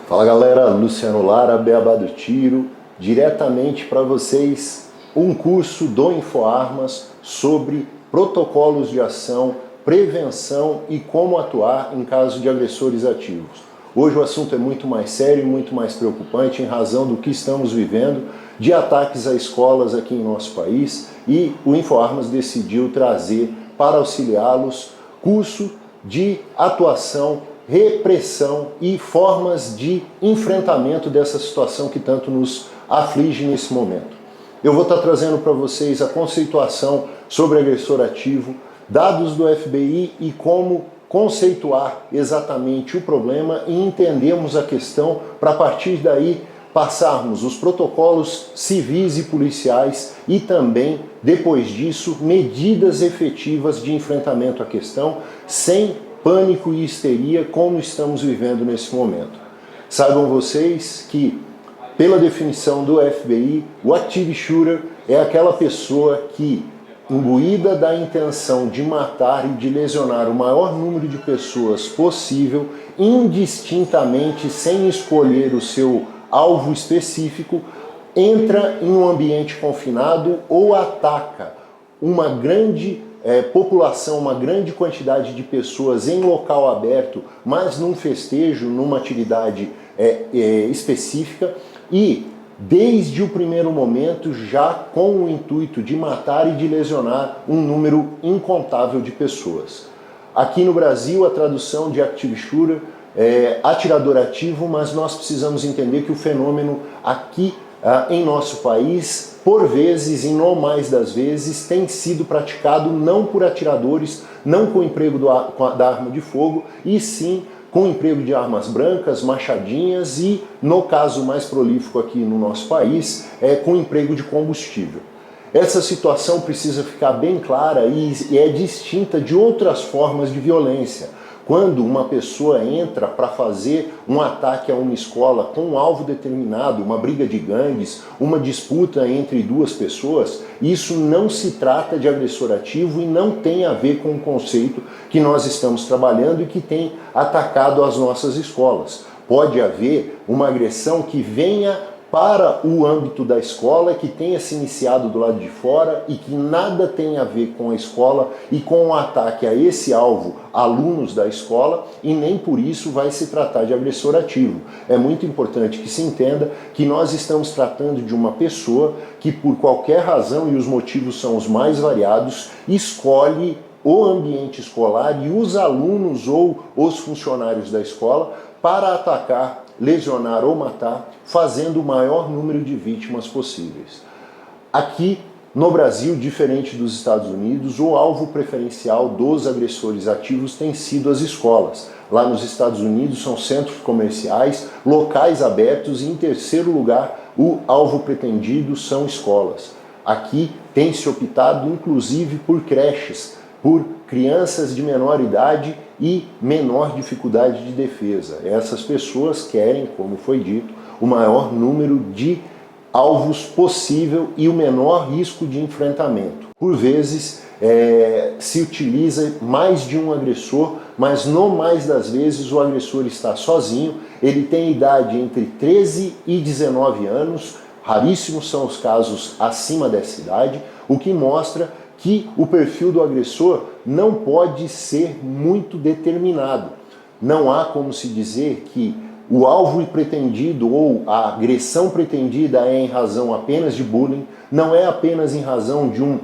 Fala galera, Luciano Lara, Beabá do Tiro, diretamente para vocês um curso do InfoArmas sobre protocolos de ação, prevenção e como atuar em caso de agressores ativos. Hoje o assunto é muito mais sério e muito mais preocupante em razão do que estamos vivendo de ataques a escolas aqui em nosso país e o InfoArmas decidiu trazer para auxiliá-los curso de atuação, repressão e formas de enfrentamento dessa situação que tanto nos aflige nesse momento. Eu vou estar trazendo para vocês a conceituação sobre agressor ativo, dados do FBI e como conceituar exatamente o problema e entendermos a questão para a partir daí passarmos os protocolos civis e policiais e também, depois disso, medidas efetivas de enfrentamento à questão sem pânico e histeria como estamos vivendo nesse momento. Saibam vocês que, pela definição do FBI, o active shooter é aquela pessoa que, imbuída da intenção de matar e de lesionar o maior número de pessoas possível, indistintamente, sem escolher o seu alvo específico, entra em um ambiente confinado ou ataca uma grande população, uma grande quantidade de pessoas em local aberto, mas num festejo, numa atividade específica e, desde o primeiro momento, já com o intuito de matar e de lesionar um número incontável de pessoas. Aqui no Brasil, a tradução de active shooter é atirador ativo, mas nós precisamos entender que o fenômeno aqui em nosso país, por vezes e não mais das vezes, tem sido praticado não por atiradores, não com o emprego da arma de fogo, e sim com o emprego de armas brancas, machadinhas e, no caso mais prolífico aqui no nosso país, com o emprego de combustível. Essa situação precisa ficar bem clara e é distinta de outras formas de violência. Quando uma pessoa entra para fazer um ataque a uma escola com um alvo determinado, uma briga de gangues, uma disputa entre duas pessoas, isso não se trata de agressor ativo e não tem a ver com o conceito que nós estamos trabalhando e que tem atacado as nossas escolas. Pode haver uma agressão que venha para o âmbito da escola, que tenha se iniciado do lado de fora e que nada tem a ver com a escola e com o ataque a esse alvo, alunos da escola, e nem por isso vai se tratar de agressor ativo. É muito importante que se entenda que nós estamos tratando de uma pessoa que, por qualquer razão, e os motivos são os mais variados, escolhe o ambiente escolar e os alunos ou os funcionários da escola para atacar, lesionar ou matar, fazendo o maior número de vítimas possíveis. Aqui no Brasil, diferente dos Estados Unidos, o alvo preferencial dos agressores ativos tem sido as escolas. Lá nos Estados Unidos são centros comerciais, locais abertos e, em terceiro lugar, o alvo pretendido são escolas. Aqui tem se optado inclusive por creches, por crianças de menor idade e menor dificuldade de defesa. Essas pessoas querem, como foi dito, o maior número de alvos possível e o menor risco de enfrentamento. Por vezes se utiliza mais de um agressor, mas no mais das vezes o agressor está sozinho, ele tem idade entre 13 e 19 anos, raríssimos são os casos acima dessa idade, o que mostra que o perfil do agressor não pode ser muito determinado. Não há como se dizer que o alvo pretendido ou a agressão pretendida é em razão apenas de bullying, não é apenas em razão de um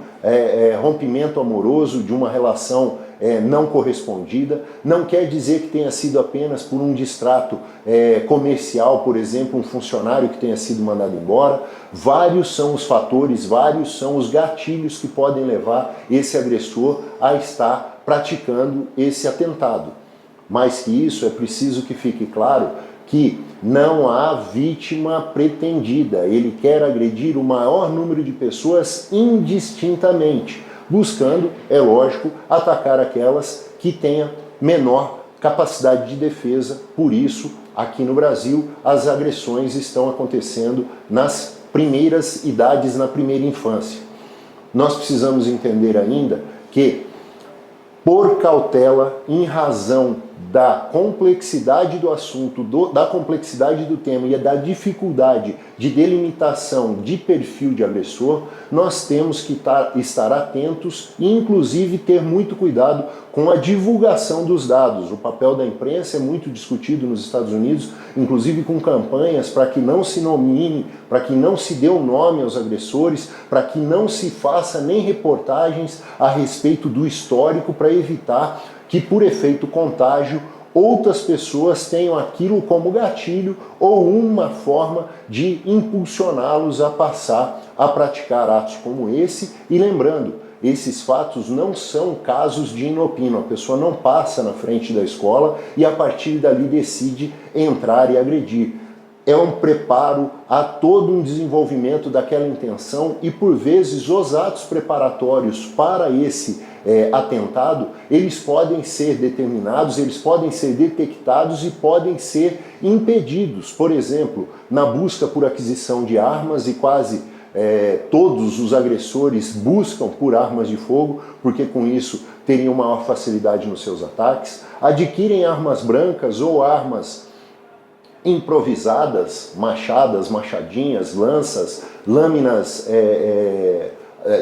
rompimento amoroso, de uma relação não correspondida, não quer dizer que tenha sido apenas por um distrato comercial, por exemplo, um funcionário que tenha sido mandado embora. Vários são os fatores, vários são os gatilhos que podem levar esse agressor a estar praticando esse atentado. Mais que isso, é preciso que fique claro que não há vítima pretendida. Ele quer agredir o maior número de pessoas indistintamente, buscando, é lógico, atacar aquelas que tenham menor capacidade de defesa. Por isso, aqui no Brasil, as agressões estão acontecendo nas primeiras idades, na primeira infância. Nós precisamos entender ainda que, por cautela, em razão da complexidade do assunto, da complexidade do tema e da dificuldade de delimitação de perfil de agressor, nós temos que estar atentos e inclusive ter muito cuidado com a divulgação dos dados. O papel da imprensa é muito discutido nos Estados Unidos, inclusive com campanhas para que não se nomine, para que não se dê um nome aos agressores, para que não se faça nem reportagens a respeito do histórico, para evitar que, por efeito contágio, outras pessoas tenham aquilo como gatilho ou uma forma de impulsioná-los a passar a praticar atos como esse. E lembrando, esses fatos não são casos de inopino, a pessoa não passa na frente da escola e a partir dali decide entrar e agredir. É um preparo a todo um desenvolvimento daquela intenção e, por vezes, os atos preparatórios para esse atentado, eles podem ser determinados, eles podem ser detectados e podem ser impedidos. Por exemplo, na busca por aquisição de armas, e quase todos os agressores buscam por armas de fogo, porque com isso teriam maior facilidade nos seus ataques, adquirem armas brancas ou armas improvisadas, machadas, machadinhas, lanças, lâminas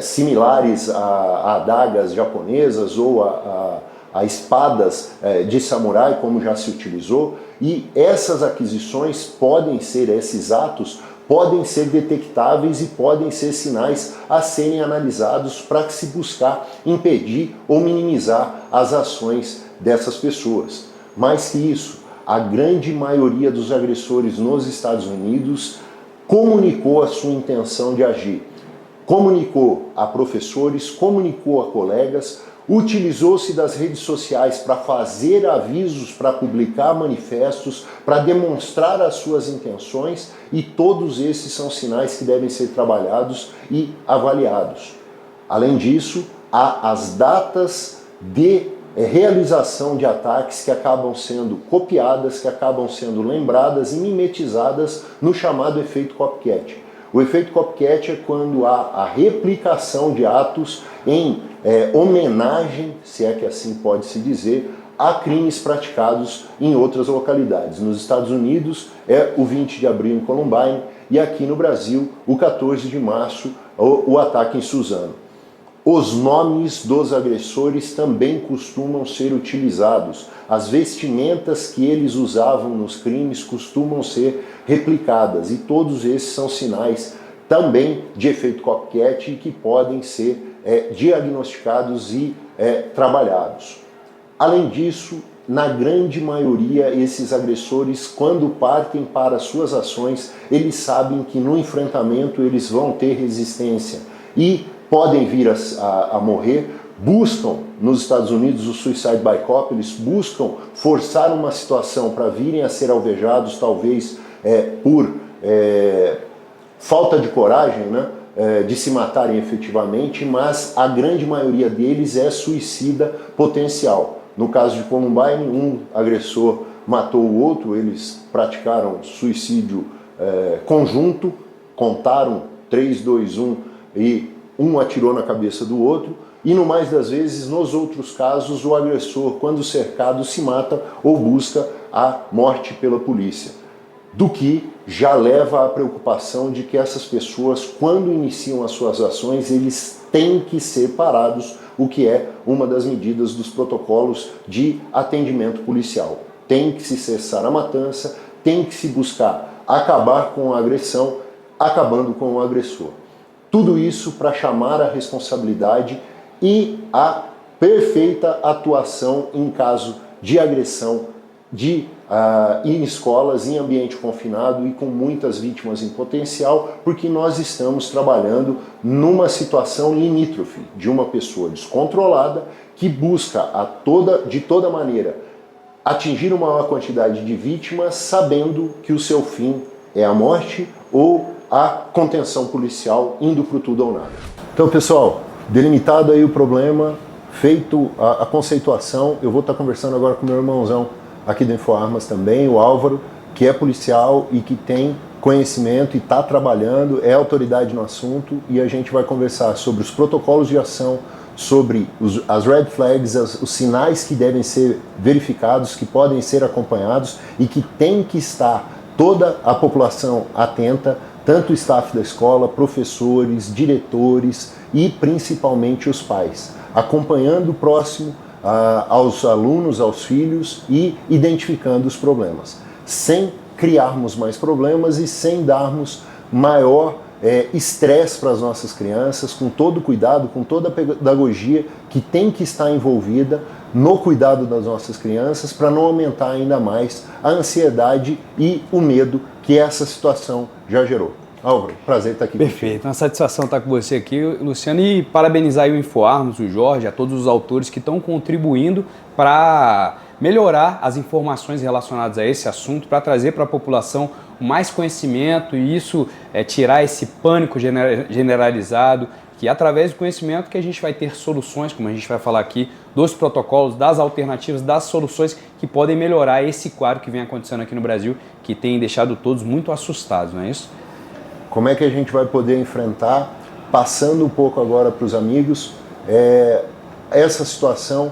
similares a adagas japonesas ou a espadas de samurai, como já se utilizou, e essas aquisições podem ser, esses atos podem ser detectáveis e podem ser sinais a serem analisados para que se buscar impedir ou minimizar as ações dessas pessoas. Mais que isso, a grande maioria dos agressores nos Estados Unidos comunicou a sua intenção de agir. Comunicou a professores, comunicou a colegas, utilizou-se das redes sociais para fazer avisos, para publicar manifestos, para demonstrar as suas intenções, e todos esses são sinais que devem ser trabalhados e avaliados. Além disso, há as datas de realização de ataques que acabam sendo copiadas, que acabam sendo lembradas e mimetizadas no chamado efeito copycat. O efeito copycat é quando há a replicação de atos em homenagem, se é que assim pode se dizer, a crimes praticados em outras localidades. Nos Estados Unidos é o 20 de abril em Columbine e aqui no Brasil o 14 de março o ataque em Suzano. Os nomes dos agressores também costumam ser utilizados. As vestimentas que eles usavam nos crimes costumam ser replicadas. E todos esses são sinais também de efeito copycat que podem ser diagnosticados e trabalhados. Além disso, na grande maioria, esses agressores, quando partem para suas ações, eles sabem que no enfrentamento eles vão ter resistência e podem vir a morrer, buscam, nos Estados Unidos, o suicide by cop, eles buscam forçar uma situação para virem a ser alvejados, talvez por falta de coragem, né, de se matarem efetivamente, mas a grande maioria deles é suicida potencial. No caso de Columbine, um agressor matou o outro, eles praticaram suicídio conjunto, contaram 3, 2, 1 e um atirou na cabeça do outro, e no mais das vezes, nos outros casos, o agressor, quando cercado, se mata ou busca a morte pela polícia. Do que já leva à preocupação de que essas pessoas, quando iniciam as suas ações, eles têm que ser parados, o que é uma das medidas dos protocolos de atendimento policial. Tem que se cessar a matança, tem que se buscar acabar com a agressão, acabando com o agressor. Tudo isso para chamar a responsabilidade e a perfeita atuação em caso de agressão em escolas, em ambiente confinado e com muitas vítimas em potencial, porque nós estamos trabalhando numa situação limítrofe de uma pessoa descontrolada que busca de toda maneira atingir uma maior quantidade de vítimas, sabendo que o seu fim é a morte ou a contenção policial, indo para tudo ou nada. Então, pessoal, delimitado aí o problema, feito a conceituação, eu vou estar conversando agora com meu irmãozão aqui do InfoArmas também, o Álvaro, que é policial e que tem conhecimento e está trabalhando, é autoridade no assunto, e a gente vai conversar sobre os protocolos de ação, sobre as red flags, os sinais que devem ser verificados, que podem ser acompanhados e que tem que estar toda a população atenta, tanto o staff da escola, professores, diretores e principalmente os pais, acompanhando próximo aos alunos, aos filhos e identificando os problemas, sem criarmos mais problemas e sem darmos maior estresse para as nossas crianças, com todo o cuidado, com toda a pedagogia que tem que estar envolvida no cuidado das nossas crianças para não aumentar ainda mais a ansiedade e o medo que essa situação já gerou. Álvaro, prazer estar aqui. Perfeito, uma satisfação estar com você aqui, Luciano, e parabenizar aí o InfoArmas, o Jorge, a todos os autores que estão contribuindo para melhorar as informações relacionadas a esse assunto, para trazer para a população mais conhecimento e isso tirar esse pânico generalizado, que através do conhecimento que a gente vai ter soluções, como a gente vai falar aqui, dos protocolos, das alternativas, das soluções que podem melhorar esse quadro que vem acontecendo aqui no Brasil, que tem deixado todos muito assustados, não é isso? Como é que a gente vai poder enfrentar, passando um pouco agora para os amigos, essa situação,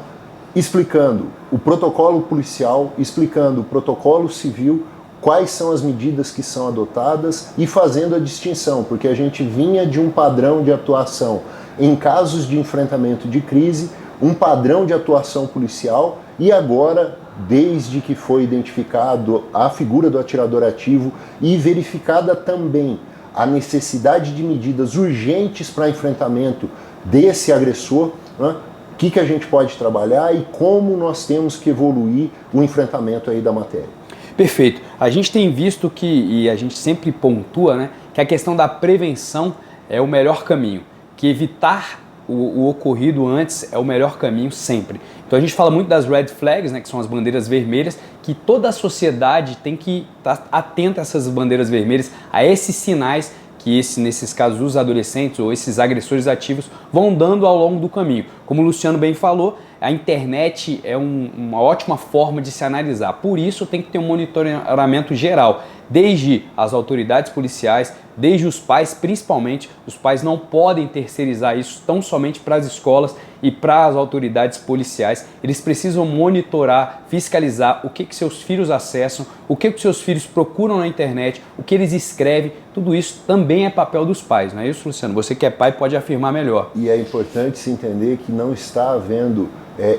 explicando o protocolo policial, explicando o protocolo civil, quais são as medidas que são adotadas e fazendo a distinção, porque a gente vinha de um padrão de atuação em casos de enfrentamento de crise, um padrão de atuação policial e agora, desde que foi identificado a figura do atirador ativo e verificada também a necessidade de medidas urgentes para enfrentamento desse agressor, né? O que a gente pode trabalhar e como nós temos que evoluir o enfrentamento aí da matéria. Perfeito. A gente tem visto que, e a gente sempre pontua, né, que a questão da prevenção é o melhor caminho, que evitar o ocorrido antes é o melhor caminho sempre. Então a gente fala muito das red flags, né, que são as bandeiras vermelhas, que toda a sociedade tem que estar atenta a essas bandeiras vermelhas, a esses sinais que nesses casos os adolescentes ou esses agressores ativos vão dando ao longo do caminho. Como o Luciano bem falou, a internet é uma ótima forma de se analisar. Por isso tem que ter um monitoramento geral, desde as autoridades policiais, desde os pais, principalmente. Os pais não podem terceirizar isso tão somente para as escolas e para as autoridades policiais. Eles precisam monitorar, fiscalizar o que seus filhos acessam, o que seus filhos procuram na internet, o que eles escrevem. Tudo isso também é papel dos pais, não é isso, Luciano? Você que é pai pode afirmar melhor. E é importante se entender que não está havendo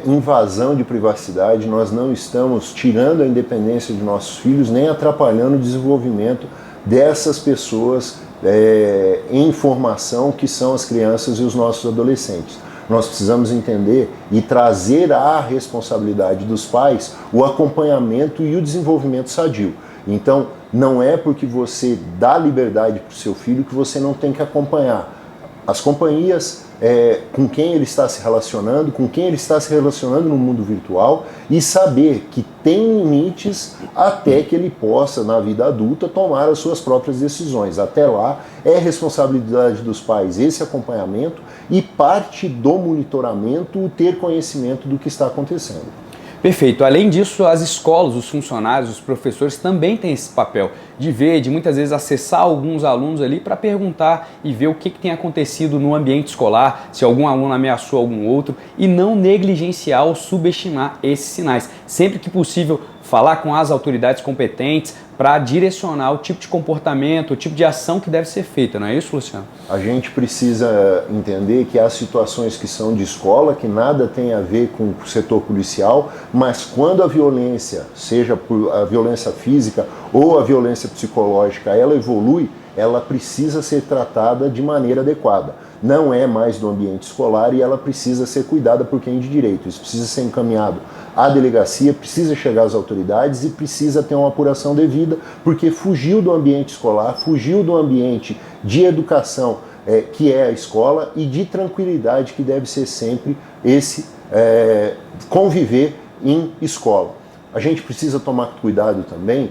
invasão de privacidade, nós não estamos tirando a independência de nossos filhos, nem atrapalhando o desenvolvimento dessas pessoas em formação que são as crianças e os nossos adolescentes. Nós precisamos entender e trazer à responsabilidade dos pais o acompanhamento e o desenvolvimento sadio. Então, não é porque você dá liberdade para o seu filho que você não tem que acompanhar as companhias, com quem ele está se relacionando, com quem ele está se relacionando no mundo virtual e saber que tem limites até que ele possa, na vida adulta, tomar as suas próprias decisões. Até lá, é responsabilidade dos pais esse acompanhamento e parte do monitoramento o ter conhecimento do que está acontecendo. Perfeito. Além disso, as escolas, os funcionários, os professores também têm esse papel de ver, de muitas vezes acessar alguns alunos ali para perguntar e ver o que tem acontecido no ambiente escolar, se algum aluno ameaçou algum outro e não negligenciar ou subestimar esses sinais. Sempre que possível, falar com as autoridades competentes para direcionar o tipo de comportamento, o tipo de ação que deve ser feita, não é isso, Luciano? A gente precisa entender que há situações que são de escola, que nada tem a ver com o setor policial, mas quando a violência, seja a violência física ou a violência psicológica, ela evolui, ela precisa ser tratada de maneira adequada. Não é mais do ambiente escolar e ela precisa ser cuidada por quem de direito. Isso precisa ser encaminhado à delegacia, precisa chegar às autoridades e precisa ter uma apuração devida, porque fugiu do ambiente escolar, fugiu do ambiente de educação que é a escola e de tranquilidade que deve ser sempre esse conviver em escola. A gente precisa tomar cuidado também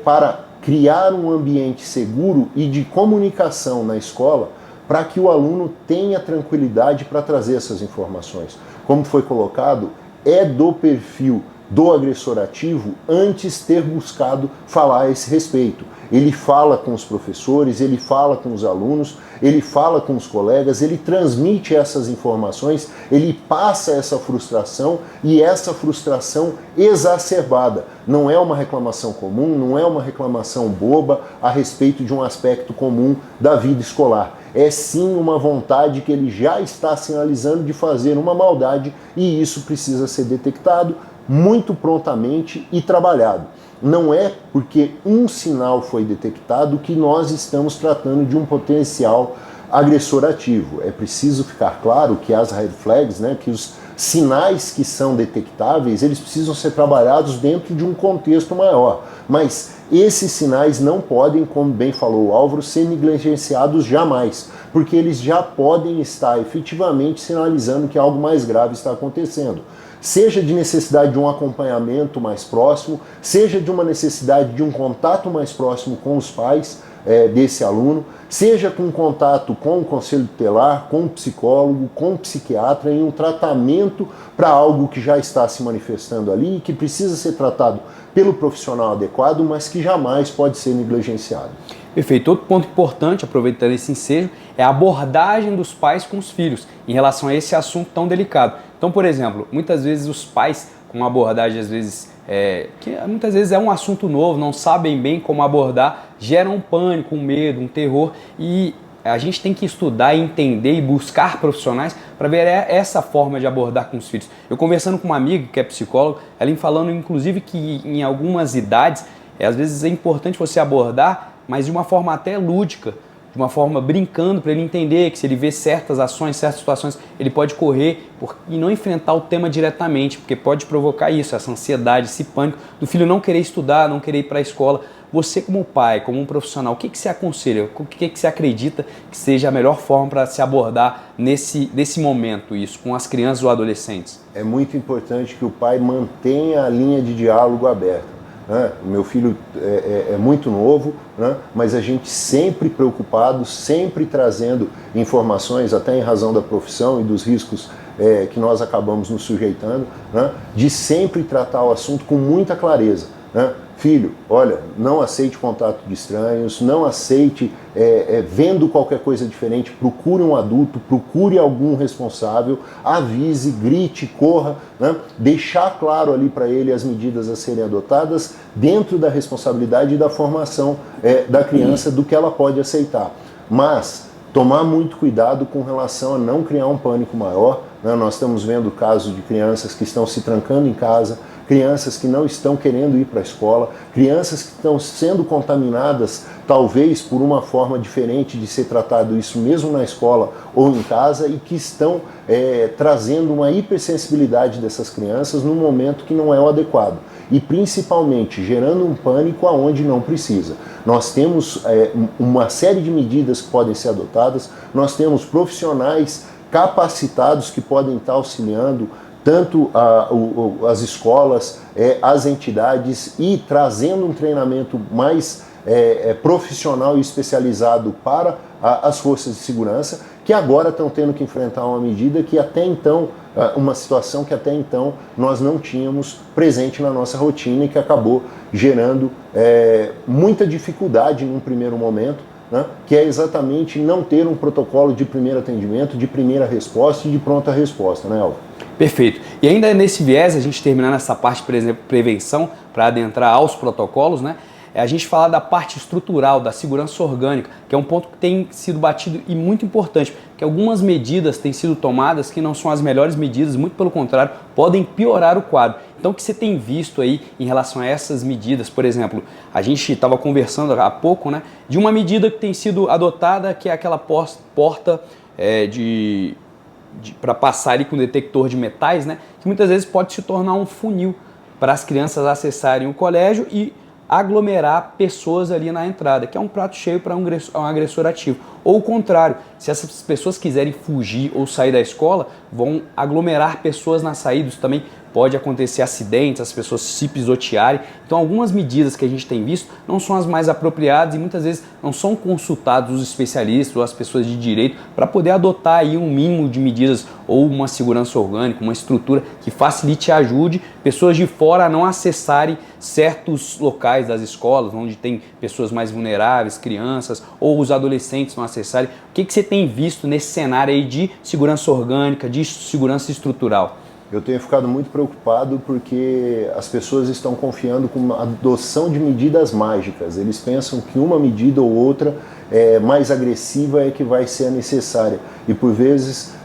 para criar um ambiente seguro e de comunicação na escola para que o aluno tenha tranquilidade para trazer essas informações. Como foi colocado, é do perfil do agressor ativo antes ter buscado falar a esse respeito. ele fala com os professores, ele fala com os alunos, ele fala com os colegas, ele transmite essas informações, ele passa essa frustração e essa frustração exacerbada. Não é uma reclamação comum, não é uma reclamação boba a respeito de um aspecto comum da vida escolar. É sim uma vontade que ele já está sinalizando de fazer uma maldade e isso precisa ser detectado muito prontamente e trabalhado. Não é porque um sinal foi detectado que nós estamos tratando de um potencial agressor ativo. É preciso ficar claro que as red flags, né, que os sinais que são detectáveis, eles precisam ser trabalhados dentro de um contexto maior. Mas esses sinais não podem, como bem falou o Álvaro, ser negligenciados jamais, porque eles já podem estar efetivamente sinalizando que algo mais grave está acontecendo. Seja de necessidade de um acompanhamento mais próximo, seja de uma necessidade de um contato mais próximo com os pais desse aluno, seja com contato com o conselho tutelar, com o psicólogo, com o psiquiatra, em um tratamento para algo que já está se manifestando ali e que precisa ser tratado pelo profissional adequado, mas que jamais pode ser negligenciado. Perfeito. Outro ponto importante, aproveitando esse ensejo, é a abordagem dos pais com os filhos em relação a esse assunto tão delicado. Então, por exemplo, muitas vezes os pais com uma abordagem, às vezes, que muitas vezes é um assunto novo, não sabem bem como abordar, geram um pânico, um medo, um terror, e a gente tem que estudar, entender e buscar profissionais para ver essa forma de abordar com os filhos. Eu conversando com uma amiga que é psicóloga, ela me falando inclusive que em algumas idades, às vezes é importante você abordar, mas de uma forma até lúdica, de uma forma brincando, para ele entender que se ele vê certas ações, certas situações, ele pode correr e não enfrentar o tema diretamente, porque pode provocar isso, essa ansiedade, esse pânico do filho não querer estudar, não querer ir para a escola. Você como pai, como um profissional, o que você aconselha? O que você acredita que seja a melhor forma para se abordar nesse momento isso, com as crianças ou adolescentes? É muito importante que o pai mantenha a linha de diálogo aberta. O meu filho é muito novo, né? Mas a gente sempre preocupado, sempre trazendo informações, até em razão da profissão e dos riscos que nós acabamos nos sujeitando, né? De sempre tratar o assunto com muita clareza, né? Filho, olha, não aceite contato de estranhos, não aceite vendo qualquer coisa diferente, procure um adulto, procure algum responsável, avise, grite, corra, né? Deixar claro ali para ele as medidas a serem adotadas dentro da responsabilidade e da formação da criança do que ela pode aceitar. Mas tomar muito cuidado com relação a não criar um pânico maior, né? Nós estamos vendo casos de crianças que estão se trancando em casa, crianças que não estão querendo ir para a escola, crianças que estão sendo contaminadas, talvez por uma forma diferente de ser tratado isso mesmo na escola ou em casa, e que estão trazendo uma hipersensibilidade dessas crianças num momento que não é o adequado. E principalmente gerando um pânico aonde não precisa. Nós temos uma série de medidas que podem ser adotadas, nós temos profissionais capacitados que podem estar auxiliando tanto as escolas, as entidades, e trazendo um treinamento mais profissional e especializado para as forças de segurança, que agora estão tendo que enfrentar uma medida que até então, uma situação que até então nós não tínhamos presente na nossa rotina e que acabou gerando muita dificuldade num primeiro momento, né, que é exatamente não ter um protocolo de primeiro atendimento, de primeira resposta e de pronta resposta, né, Alvo? Perfeito. E ainda nesse viés, a gente terminando essa parte, por exemplo, prevenção, para adentrar aos protocolos, né? A gente falar da parte estrutural, da segurança orgânica, que é um ponto que tem sido batido e muito importante, que algumas medidas têm sido tomadas que não são as melhores medidas, muito pelo contrário, podem piorar o quadro. Então, o que você tem visto aí em relação a essas medidas? Por exemplo, a gente estava conversando há pouco, né, de uma medida que tem sido adotada, que é aquela porta para passar ali com detector de metais, né, que muitas vezes pode se tornar um funil para as crianças acessarem o colégio e aglomerar pessoas ali na entrada, que é um prato cheio para um agressor ativo. Ou o contrário, se essas pessoas quiserem fugir ou sair da escola, vão aglomerar pessoas na saída, isso também pode acontecer acidentes, as pessoas se pisotearem. Então algumas medidas que a gente tem visto não são as mais apropriadas e muitas vezes não são consultados os especialistas ou as pessoas de direito para poder adotar aí um mínimo de medidas ou uma segurança orgânica, uma estrutura que facilite e ajude pessoas de fora a não acessarem certos locais das escolas, onde tem pessoas mais vulneráveis, crianças ou os adolescentes não acessarem. O que você tem visto nesse cenário aí de segurança orgânica, de segurança estrutural? Eu tenho ficado muito preocupado porque as pessoas estão confiando com a adoção de medidas mágicas. Eles pensam que uma medida ou outra mais agressiva é que vai ser a necessária. E por vezes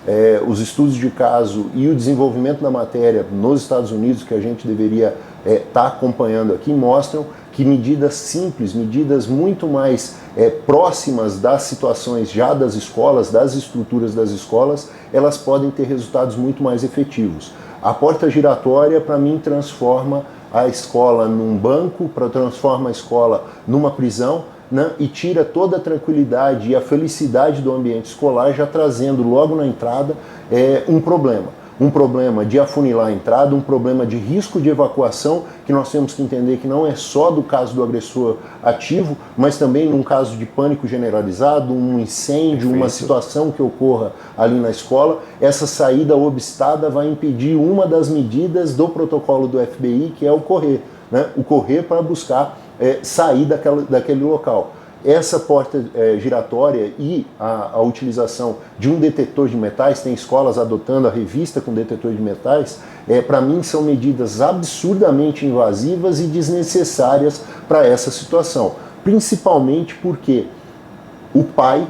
os estudos de caso e o desenvolvimento da matéria nos Estados Unidos, que a gente deveria estar acompanhando aqui, mostram que medidas simples, medidas muito mais próximas das situações já das escolas, das estruturas das escolas, elas podem ter resultados muito mais efetivos. A porta giratória, para mim, transforma a escola num banco, transforma a escola numa prisão, né, e tira toda a tranquilidade e a felicidade do ambiente escolar, já trazendo logo na entrada um problema. Um problema de afunilar a entrada, um problema de risco de evacuação, que nós temos que entender que não é só do caso do agressor ativo, mas também num caso de pânico generalizado, um incêndio, uma situação que ocorra ali na escola. Essa saída obstada vai impedir uma das medidas do protocolo do FBI, que é o correr, né? O correr para buscar sair daquele local. Essa porta giratória e a utilização de um detetor de metais, tem escolas adotando a revista com detetor de metais, para mim são medidas absurdamente invasivas e desnecessárias para essa situação. Principalmente porque o pai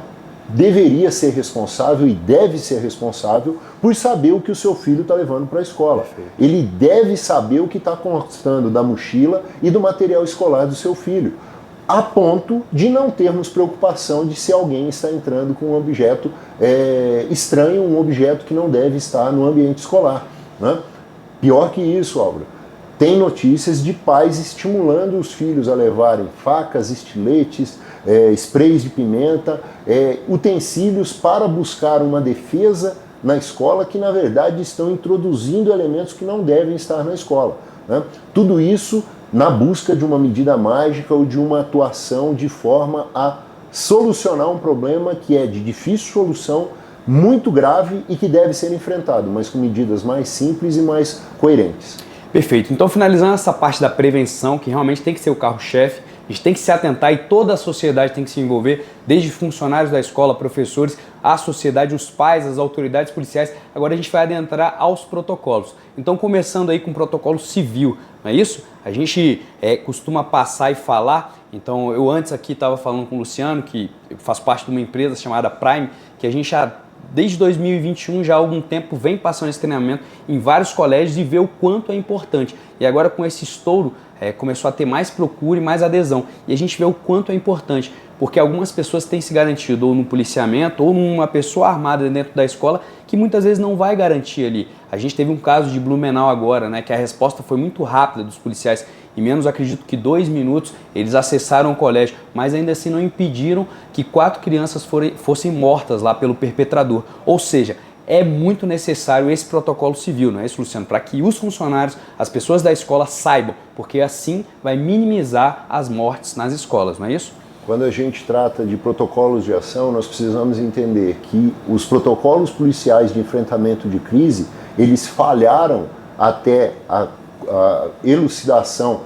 deveria ser responsável e deve ser responsável por saber o que o seu filho está levando para a escola. Perfeito. Ele deve saber o que está constando da mochila e do material escolar do seu filho, a ponto de não termos preocupação de se alguém está entrando com um objeto estranho, um objeto que não deve estar no ambiente escolar, né? Pior que isso, Álvaro, tem notícias de pais estimulando os filhos a levarem facas, estiletes, sprays de pimenta, utensílios para buscar uma defesa na escola, que na verdade estão introduzindo elementos que não devem estar na escola, né? Tudo isso na busca de uma medida mágica ou de uma atuação de forma a solucionar um problema que é de difícil solução, muito grave e que deve ser enfrentado, mas com medidas mais simples e mais coerentes. Perfeito. Então, finalizando essa parte da prevenção, que realmente tem que ser o carro-chefe, a gente tem que se atentar e toda a sociedade tem que se envolver, desde funcionários da escola, professores, a sociedade, os pais, as autoridades policiais. Agora a gente vai adentrar aos protocolos. Então, começando aí com o protocolo civil, não é isso? A gente costuma passar e falar. Então, eu antes aqui estava falando com o Luciano, que faz parte de uma empresa chamada Prime, que a gente já, desde 2021, já há algum tempo, vem passando esse treinamento em vários colégios e vê o quanto é importante. E agora com esse estouro, começou a ter mais procura e mais adesão. E a gente vê o quanto é importante, porque algumas pessoas têm se garantido ou no policiamento ou numa pessoa armada dentro da escola que muitas vezes não vai garantir ali. A gente teve um caso de Blumenau agora, né, que a resposta foi muito rápida dos policiais. Em menos, acredito que 2 minutos, eles acessaram o colégio, mas ainda assim não impediram que 4 crianças fossem mortas lá pelo perpetrador. Ou seja, é muito necessário esse protocolo civil, não é isso, Luciano? Para que os funcionários, as pessoas da escola saibam, porque assim vai minimizar as mortes nas escolas, não é isso? Quando a gente trata de protocolos de ação, nós precisamos entender que os protocolos policiais de enfrentamento de crise, eles falharam até a elucidação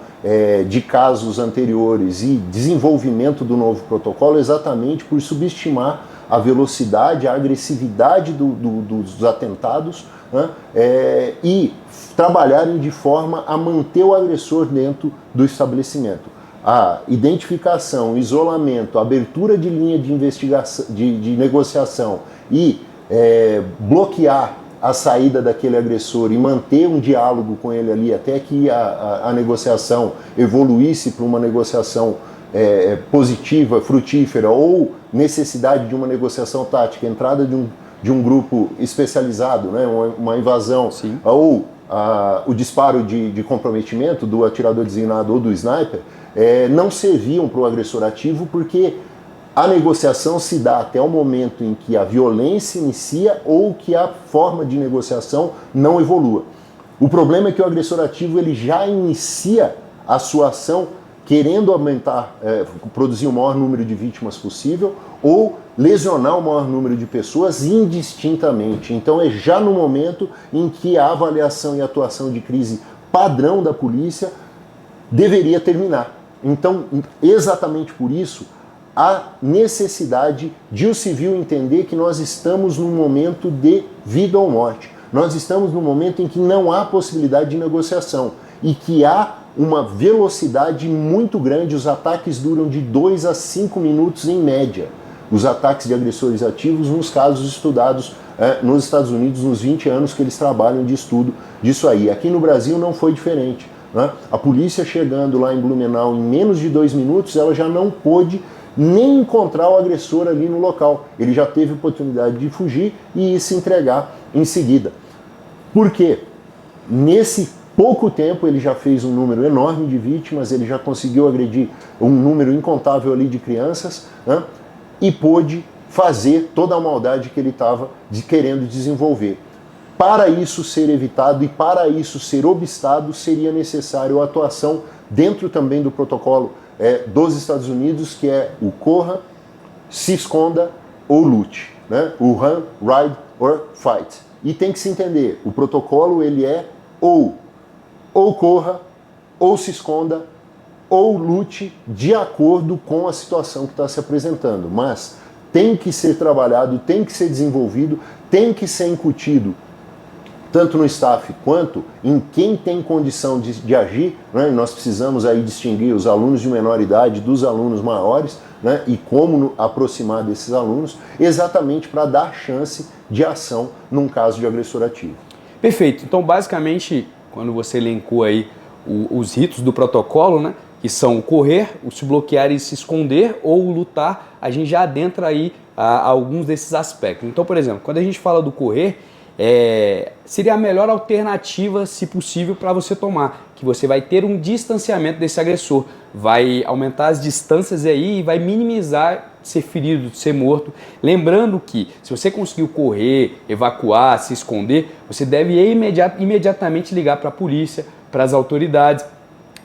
de casos anteriores e desenvolvimento do novo protocolo exatamente por subestimar a velocidade, a agressividade dos atentados, né, e trabalharem de forma a manter o agressor dentro do estabelecimento. A identificação, isolamento, abertura de linha de investigação, de negociação e bloquear a saída daquele agressor e manter um diálogo com ele ali até que a negociação evoluísse para uma negociação positiva, frutífera, ou necessidade de uma negociação tática, entrada de um grupo especializado, né, uma invasão, sim, ou o disparo de comprometimento do atirador designado ou do sniper, não serviam para o agressor ativo, porque a negociação se dá até o momento em que a violência inicia ou que a forma de negociação não evolua. O problema é que o agressor ativo ele já inicia a sua ação querendo aumentar, produzir o maior número de vítimas possível ou lesionar o maior número de pessoas indistintamente. Então é já no momento em que a avaliação e atuação de crise padrão da polícia deveria terminar. Então, exatamente por isso, há necessidade de o civil entender que nós estamos num momento de vida ou morte. Nós estamos num momento em que não há possibilidade de negociação e que há uma velocidade muito grande, os ataques duram de 2 a 5 minutos em média. Os ataques de agressores ativos nos casos estudados nos Estados Unidos, nos 20 anos que eles trabalham de estudo disso aí. Aqui no Brasil não foi diferente, né? A polícia chegando lá em Blumenau em menos de 2 minutos, ela já não pôde nem encontrar o agressor ali no local. Ele já teve oportunidade de fugir e se entregar em seguida. Por quê? Nesse pouco tempo ele já fez um número enorme de vítimas, ele já conseguiu agredir um número incontável ali de crianças, né? E pôde fazer toda a maldade que ele estava querendo desenvolver. Para isso ser evitado e para isso ser obstado, seria necessário a atuação dentro também do protocolo dos Estados Unidos, que é o corra, se esconda ou lute, né? O run, ride or fight. E tem que se entender, o protocolo ele é ou corra, ou se esconda, ou lute de acordo com a situação que está se apresentando. Mas tem que ser trabalhado, tem que ser desenvolvido, tem que ser incutido, tanto no staff quanto em quem tem condição de agir, né? Nós precisamos aí distinguir os alunos de menor idade dos alunos maiores, né? E como aproximar desses alunos, exatamente para dar chance de ação num caso de agressor ativo. Perfeito. Então, basicamente, quando você elencou aí os ritos do protocolo, né, que são o correr, o se bloquear e se esconder ou o lutar, a gente já adentra aí alguns desses aspectos. Então, por exemplo, quando a gente fala do correr, seria a melhor alternativa, se possível, para você tomar, que você vai ter um distanciamento desse agressor, vai aumentar as distâncias aí e vai minimizar ser ferido, ser morto. Lembrando que se você conseguiu correr, evacuar, se esconder, você deve imediatamente ligar para a polícia, para as autoridades,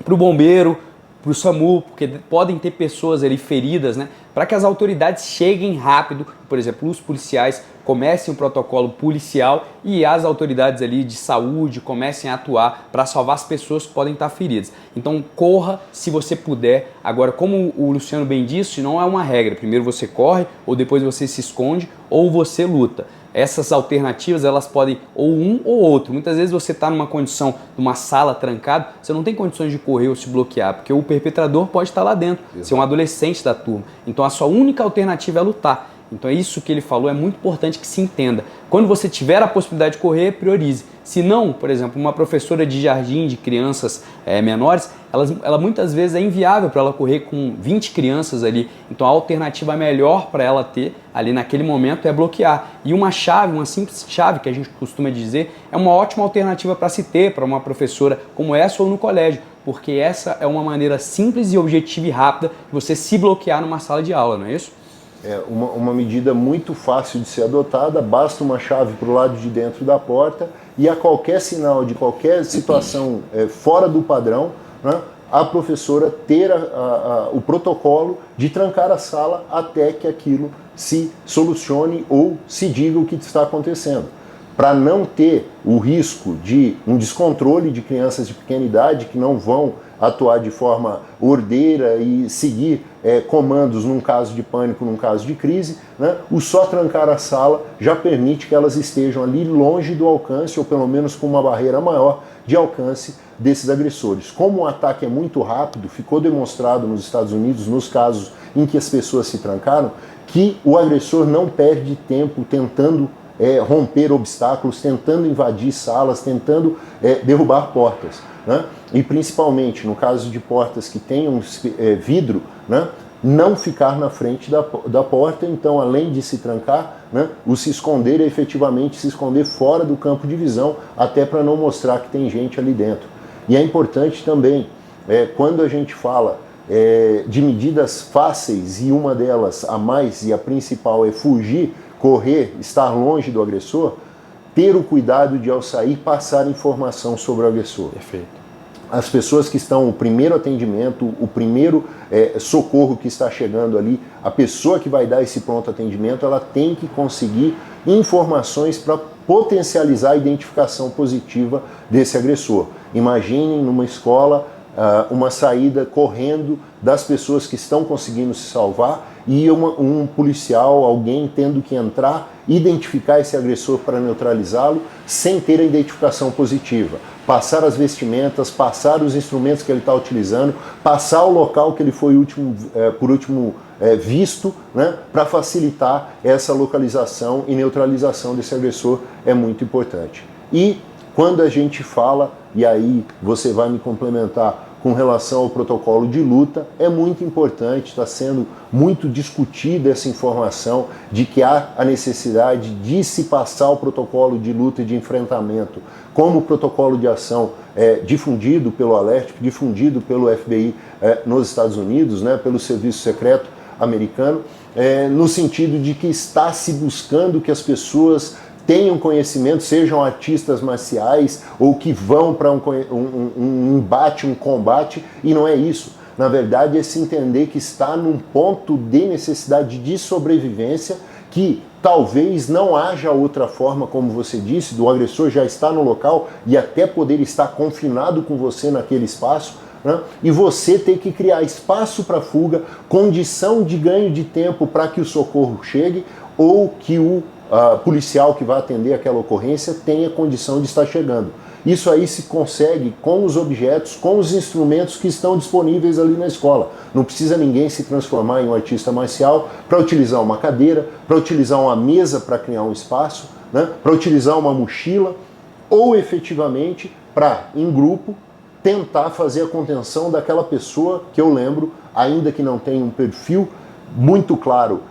para o bombeiro, para o SAMU, porque podem ter pessoas ali feridas, né? Para que as autoridades cheguem rápido, por exemplo, os policiais comecem um protocolo policial e as autoridades ali de saúde comecem a atuar para salvar as pessoas que podem estar feridas. Então corra se você puder. Agora, como o Luciano bem disse, não é uma regra. Primeiro você corre, ou depois você se esconde, ou você luta. Essas alternativas, elas podem ou um ou outro. Muitas vezes você está numa condição, numa sala trancada, você não tem condições de correr ou se bloquear, porque o perpetrador pode estar lá dentro, ser um adolescente da turma. Então a sua única alternativa é lutar. Então é isso que ele falou, é muito importante que se entenda. Quando você tiver a possibilidade de correr, priorize. Se não, por exemplo, uma professora de jardim de crianças menores, ela muitas vezes é inviável para ela correr com 20 crianças ali. Então a alternativa melhor para ela ter ali naquele momento é bloquear. E uma chave, uma simples chave que a gente costuma dizer, é uma ótima alternativa para se ter para uma professora como essa ou no colégio, porque essa é uma maneira simples e objetiva e rápida de você se bloquear numa sala de aula, não é isso? É uma medida muito fácil de ser adotada, basta uma chave para o lado de dentro da porta e a qualquer sinal de qualquer situação fora do padrão, né, a professora ter o protocolo de trancar a sala até que aquilo se solucione ou se diga o que está acontecendo. Para não ter o risco de um descontrole de crianças de pequena idade que não vão atuar de forma ordeira e seguir comandos num caso de pânico, num caso de crise, né? O só trancar a sala já permite que elas estejam ali longe do alcance, ou pelo menos com uma barreira maior de alcance desses agressores. Como o ataque é muito rápido, ficou demonstrado nos Estados Unidos, nos casos em que as pessoas se trancaram, que o agressor não perde tempo tentando romper obstáculos, tentando invadir salas, tentando derrubar portas, né? E principalmente no caso de portas que tenham vidro, né? Não ficar na frente da porta. Então, além de se trancar, né? O se esconder é efetivamente se esconder fora do campo de visão, até para não mostrar que tem gente ali dentro. E é importante também, quando a gente fala de medidas fáceis, e uma delas, a mais e a principal, é fugir, correr, estar longe do agressor, ter o cuidado de, ao sair, passar informação sobre o agressor. Perfeito. As pessoas que estão, o primeiro atendimento, o primeiro socorro que está chegando ali, a pessoa que vai dar esse pronto atendimento, ela tem que conseguir informações para potencializar a identificação positiva desse agressor. Imaginem numa escola uma saída correndo das pessoas que estão conseguindo se salvar e um policial, alguém tendo que entrar, identificar esse agressor para neutralizá-lo sem ter a identificação positiva. Passar as vestimentas, passar os instrumentos que ele está utilizando, passar o local que ele foi por último visto, né, para facilitar essa localização e neutralização desse agressor é muito importante. E quando a gente fala, e aí você vai me complementar com relação ao protocolo de luta, é muito importante, está sendo muito discutida essa informação de que há a necessidade de se passar o protocolo de luta e de enfrentamento como protocolo de ação difundido pelo ALERT, difundido pelo FBI nos Estados Unidos, né, pelo Serviço Secreto americano, no sentido de que está se buscando que as pessoas tenham conhecimento, sejam artistas marciais ou que vão para um embate, um combate, e não é isso. Na verdade, é se entender que está num ponto de necessidade de sobrevivência, que talvez não haja outra forma, como você disse, do agressor já estar no local e até poder estar confinado com você naquele espaço, né? E você ter que criar espaço para fuga, condição de ganho de tempo para que o socorro chegue ou que o policial que vai atender aquela ocorrência tenha condição de estar chegando. Isso aí se consegue com os objetos, com os instrumentos que estão disponíveis ali na escola. Não precisa ninguém se transformar em um artista marcial para utilizar uma cadeira, para utilizar uma mesa para criar um espaço, né? Para utilizar uma mochila, ou efetivamente para, em grupo, tentar fazer a contenção daquela pessoa que eu lembro, ainda que não tenha um perfil muito claro,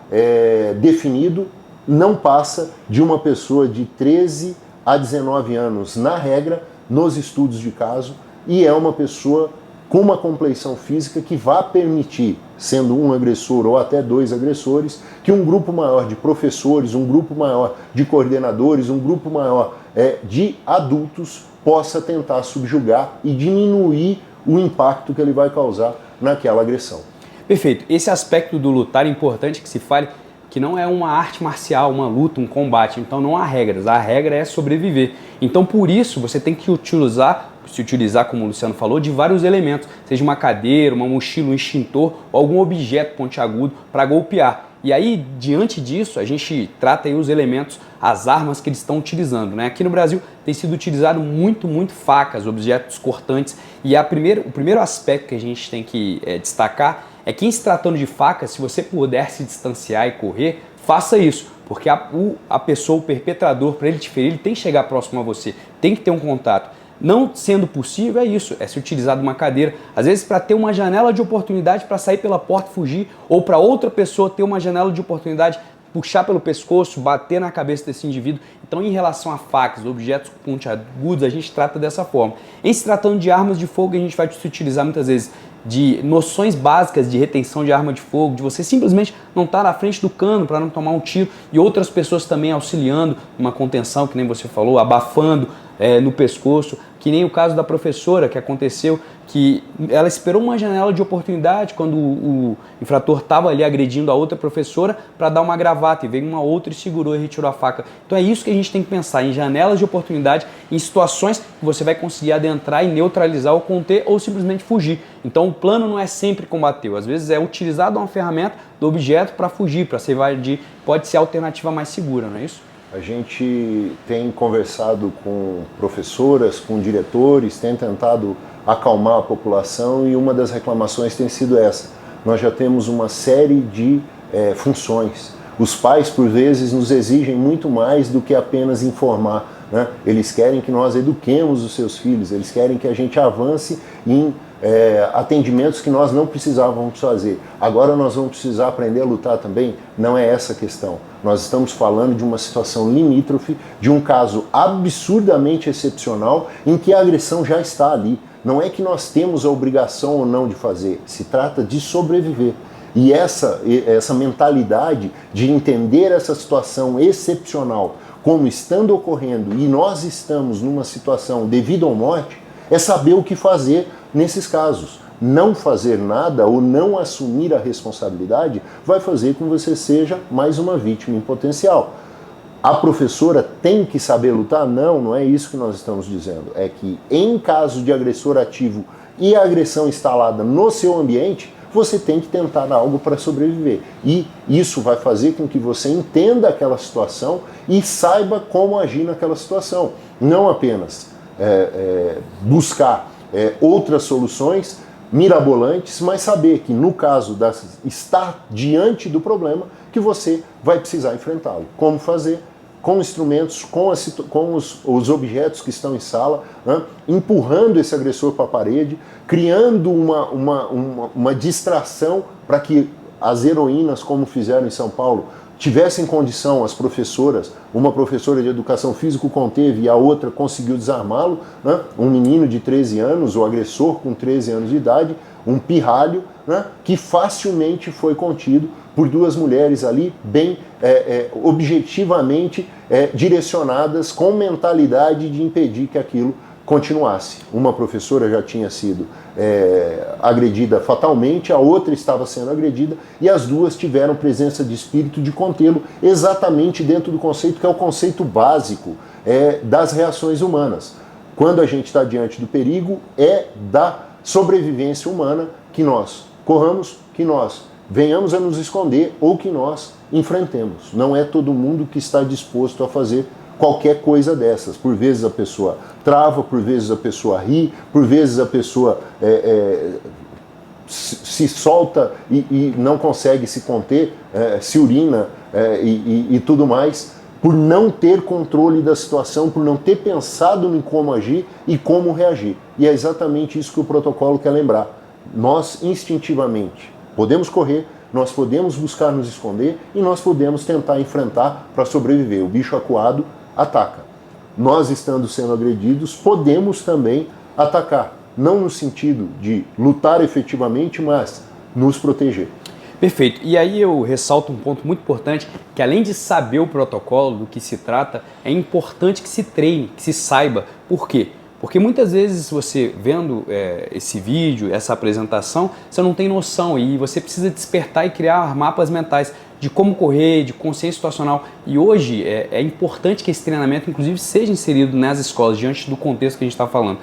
definido, não passa de uma pessoa de 13 a 19 anos, na regra, nos estudos de caso, e é uma pessoa com uma compleição física que vai permitir, sendo um agressor ou até dois agressores, que um grupo maior de professores, um grupo maior de coordenadores, um grupo maior de adultos possa tentar subjugar e diminuir o impacto que ele vai causar naquela agressão. Perfeito. Esse aspecto do lutar é importante que se fale que não é uma arte marcial, uma luta, um combate. Então não há regras, a regra é sobreviver. Então por isso você tem que se utilizar, como o Luciano falou, de vários elementos, seja uma cadeira, uma mochila, um extintor ou algum objeto pontiagudo para golpear. E aí, diante disso, a gente trata aí os elementos, as armas que eles estão utilizando, né? Aqui no Brasil tem sido utilizado muito facas, objetos cortantes. E o primeiro aspecto que a gente tem que destacar é que, em se tratando de faca, se você puder se distanciar e correr, faça isso. Porque a pessoa, o perpetrador, para ele te ferir, ele tem que chegar próximo a você, tem que ter um contato. Não sendo possível, é isso, é se utilizar de uma cadeira, às vezes para ter uma janela de oportunidade para sair pela porta e fugir, ou para outra pessoa ter uma janela de oportunidade, puxar pelo pescoço, bater na cabeça desse indivíduo. Então, em relação a facas, objetos pontiagudos, a gente trata dessa forma. Em se tratando de armas de fogo, a gente vai se utilizar muitas vezes de noções básicas de retenção de arma de fogo, de você simplesmente não estar na frente do cano para não tomar um tiro, e outras pessoas também auxiliando numa contenção, que nem você falou, abafando no pescoço, que nem o caso da professora que aconteceu, que ela esperou uma janela de oportunidade quando o infrator estava ali agredindo a outra professora para dar uma gravata, e veio uma outra e segurou e retirou a faca. Então é isso que a gente tem que pensar, em janelas de oportunidade, em situações que você vai conseguir adentrar e neutralizar ou conter ou simplesmente fugir. Então o plano não é sempre combater, às vezes é utilizar uma ferramenta do objeto para fugir, para se evadir, pode ser a alternativa mais segura, não é isso? A gente tem conversado com professoras, com diretores, tem tentado acalmar a população, e uma das reclamações tem sido essa. Nós já temos uma série de funções. Os pais, por vezes, nos exigem muito mais do que apenas informar, né? Eles querem que nós eduquemos os seus filhos, eles querem que a gente avance em atendimentos que nós não precisávamos fazer. Agora nós vamos precisar aprender a lutar também? Não é essa a questão. Nós estamos falando de uma situação limítrofe, de um caso absurdamente excepcional em que a agressão já está ali. Não é que nós temos a obrigação ou não de fazer, se trata de sobreviver. E essa mentalidade de entender essa situação excepcional como estando ocorrendo e nós estamos numa situação de vida ou morte, é saber o que fazer nesses casos. Não fazer nada ou não assumir a responsabilidade vai fazer com que você seja mais uma vítima em potencial. A professora tem que saber lutar? Não, não é isso que nós estamos dizendo. É que em caso de agressor ativo e a agressão instalada no seu ambiente, você tem que tentar algo para sobreviver. E isso vai fazer com que você entenda aquela situação e saiba como agir naquela situação. Não apenas buscar outras soluções mirabolantes, mas saber que no caso de estar diante do problema, que você vai precisar enfrentá-lo. Como fazer? Com instrumentos, com os objetos que estão em sala, né? Empurrando esse agressor para a parede, criando uma distração para que as heroínas, como fizeram em São Paulo, tivessem condição, as professoras, uma professora de educação física conteve e a outra conseguiu desarmá-lo, né? Um menino de 13 anos, o agressor com 13 anos de idade, um pirralho, né? Que facilmente foi contido por duas mulheres ali, bem objetivamente direcionadas, com mentalidade de impedir que aquilo continuasse. Uma professora já tinha sido agredida fatalmente, a outra estava sendo agredida e as duas tiveram presença de espírito de contê-lo exatamente dentro do conceito que é o conceito básico das reações humanas. Quando a gente está diante do perigo, é da sobrevivência humana que nós corramos, que nós venhamos a nos esconder ou que nós enfrentemos. Não é todo mundo que está disposto a fazer qualquer coisa dessas. Por vezes a pessoa trava, por vezes a pessoa ri, por vezes a pessoa se solta e não consegue se conter, se urina e tudo mais, por não ter controle da situação, por não ter pensado em como agir e como reagir. E é exatamente isso que o protocolo quer lembrar. Nós, instintivamente, podemos correr, nós podemos buscar nos esconder e nós podemos tentar enfrentar para sobreviver. O bicho acuado ataca. Nós, estando sendo agredidos, podemos também atacar. Não no sentido de lutar efetivamente, mas nos proteger. Perfeito. E aí eu ressalto um ponto muito importante, que além de saber o protocolo, do que se trata, é importante que se treine, que se saiba. Por quê? Porque muitas vezes você vendo esse vídeo, essa apresentação, você não tem noção e você precisa despertar e criar mapas mentais de como correr, de consciência situacional. E hoje é importante que esse treinamento, inclusive, seja inserido nas escolas, diante do contexto que a gente está falando.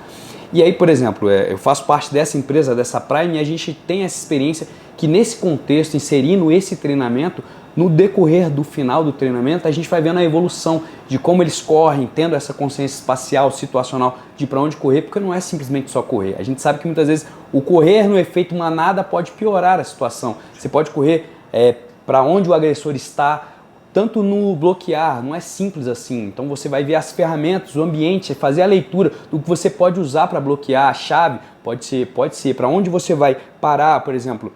E aí, por exemplo, eu faço parte dessa empresa, dessa Prime, e a gente tem essa experiência que nesse contexto, inserindo esse treinamento, no decorrer do final do treinamento, a gente vai vendo a evolução de como eles correm, tendo essa consciência espacial, situacional, de para onde correr, porque não é simplesmente só correr. A gente sabe que muitas vezes o correr no efeito manada pode piorar a situação. Você pode correr para onde o agressor está, tanto no bloquear, não é simples assim. Então você vai ver as ferramentas, o ambiente, fazer a leitura do que você pode usar para bloquear, a chave, pode ser para onde você vai parar, por exemplo,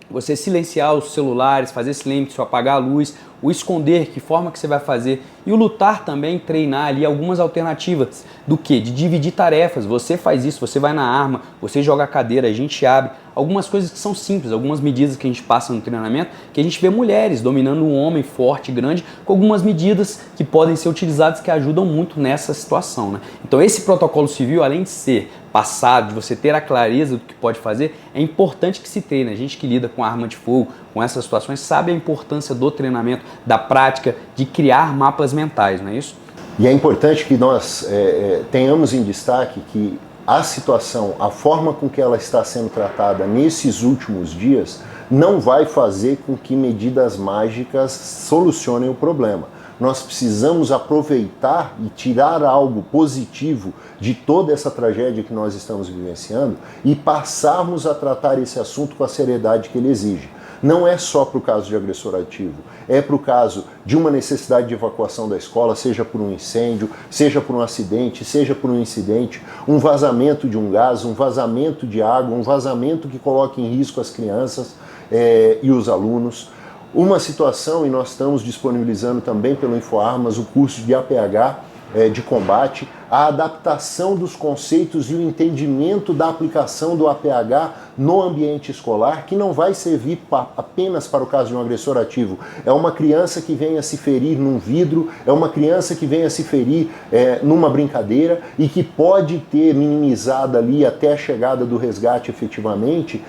você silenciar os celulares, fazer silêncio, apagar a luz, o esconder, que forma que você vai fazer, e o lutar também, treinar ali algumas alternativas do que? De dividir tarefas. Você faz isso, você vai na arma, você joga a cadeira, a gente abre. Algumas coisas que são simples, algumas medidas que a gente passa no treinamento, que a gente vê mulheres dominando um homem forte, grande, com algumas medidas que podem ser utilizadas que ajudam muito nessa situação, né? Então esse protocolo civil, além de ser passado, de você ter a clareza do que pode fazer, é importante que se treine. A gente que lida com arma de fogo, com essas situações, sabe a importância do treinamento, da prática, de criar mapas mentais, não é isso? E é importante que nós tenhamos em destaque que a situação, a forma com que ela está sendo tratada nesses últimos dias, não vai fazer com que medidas mágicas solucionem o problema. Nós precisamos aproveitar e tirar algo positivo de toda essa tragédia que nós estamos vivenciando e passarmos a tratar esse assunto com a seriedade que ele exige. Não é só para o caso de agressor ativo, é para o caso de uma necessidade de evacuação da escola, seja por um incêndio, seja por um acidente, seja por um incidente, um vazamento de um gás, um vazamento de água, um vazamento que coloque em risco as crianças e os alunos. Uma situação, e nós estamos disponibilizando também pelo InfoArmas o curso de APH de combate, a adaptação dos conceitos e o entendimento da aplicação do APH no ambiente escolar, que não vai servir apenas para o caso de um agressor ativo. É uma criança que venha se ferir num vidro, é uma criança que venha se ferir numa brincadeira e que pode ter minimizada ali até a chegada do resgate efetivamente,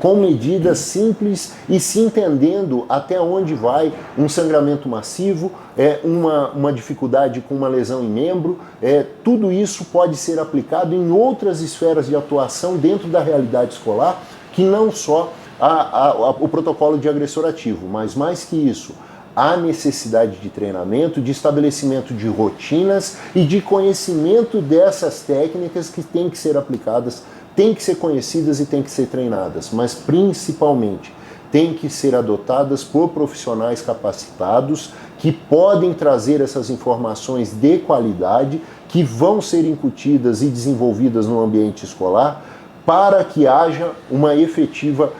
com medidas simples e se entendendo até onde vai um sangramento massivo, uma dificuldade com uma lesão em membro. Tudo isso pode ser aplicado em outras esferas de atuação dentro da realidade escolar, que não só o protocolo de agressor ativo, mas mais que isso, há necessidade de treinamento, de estabelecimento de rotinas e de conhecimento dessas técnicas que têm que ser aplicadas, têm que ser conhecidas e têm que ser treinadas, mas principalmente têm que ser adotadas por profissionais capacitados que podem trazer essas informações de qualidade, que vão ser incutidas e desenvolvidas no ambiente escolar para que haja uma efetiva